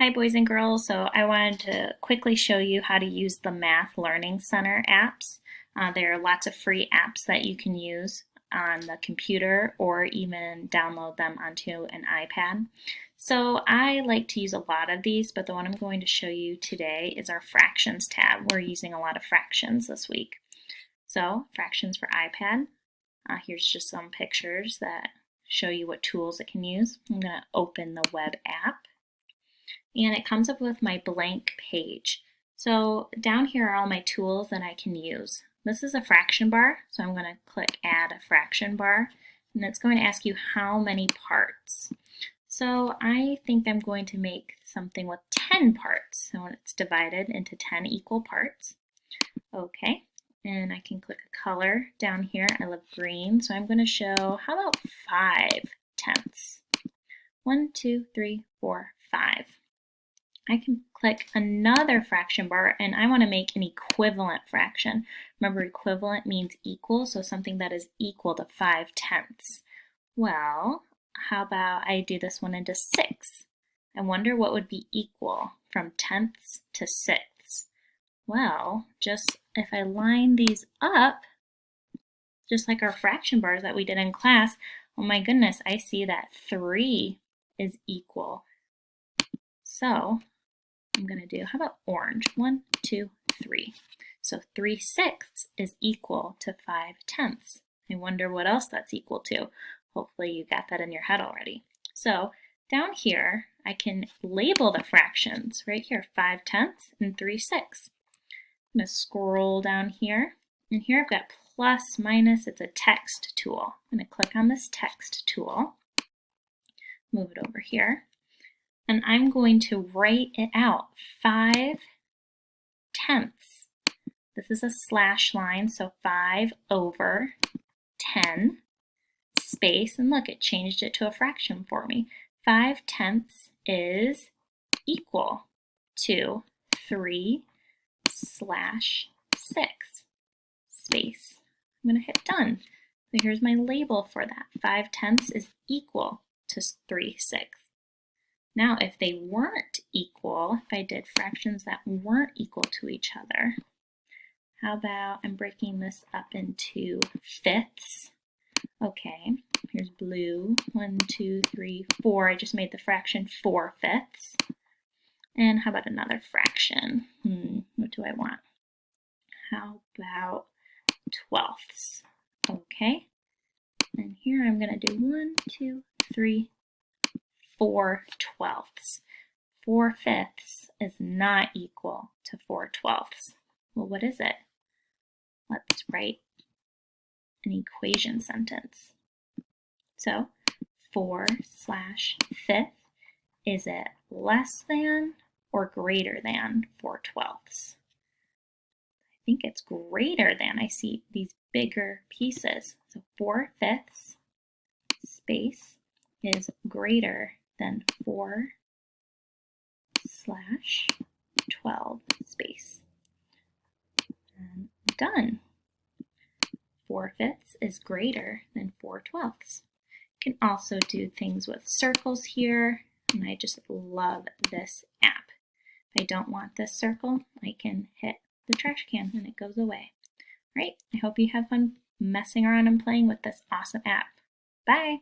Hi boys and girls, so I wanted to quickly show you how to use the Math Learning Center apps. There are lots of free apps that you can use on the computer or even download them onto an iPad. So I like to use a lot of these, but the one I'm going to show you today is our Fractions tab. We're using a lot of fractions this week. So Fractions for iPad. Here's just some pictures that show you what tools it can use. I'm going to open the web app and it comes up with my blank page. So down here are all my tools that I can use. This is a fraction bar, so I'm going to click Add a Fraction Bar, and it's going to ask you how many parts. So I think I'm going to make something with 10 parts. So it's divided into 10 equal parts. Okay, and I can click a color down here. I love green, so I'm going to show, how about 5/10? 1, 2, 3, 4, 5. I can click another fraction bar and I want to make an equivalent fraction. Remember, equivalent means equal, so something that is equal to 5/10. Well, how about I do this one into 6? I wonder what would be equal from tenths to sixths. Well, just if I line these up, just like our fraction bars that we did in class, oh my goodness, I see that 3 is equal. So I'm going to do, how about orange? 1, 2, 3. So 3/6 is equal to 5/10. I wonder what else that's equal to. Hopefully you got that in your head already. So down here, I can label the fractions right here, 5/10 and 3/6. I'm going to scroll down here, and here I've got plus, minus. It's a text tool. I'm going to click on this text tool, move it over here, and I'm going to write it out, 5/10. This is a slash line, so 5/10, space, and look, it changed it to a fraction for me. 5/10 is equal to 3/6, space. I'm going to hit done. So here's my label for that. 5/10 is equal to 3/6. Now, if they weren't equal, if I did fractions that weren't equal to each other, how about I'm breaking this up into fifths? Okay, here's blue. 1, 2, 3, 4. I just made the fraction 4/5. And how about another fraction? What do I want? How about 12ths? Okay, and here I'm going to do 1, 2, 3, 4/12. 4/5 is not equal to 4/12. Well, what is it? Let's write an equation sentence. So 4/5, is it less than or greater than 4/12? I think it's greater than. I see these bigger pieces. So 4/5 space is greater than 4/12 space. And done. 4/5 is greater than 4/12. You can also do things with circles here, and I just love this app. If I don't want this circle, I can hit the trash can and it goes away. All right, I hope you have fun messing around and playing with this awesome app. Bye!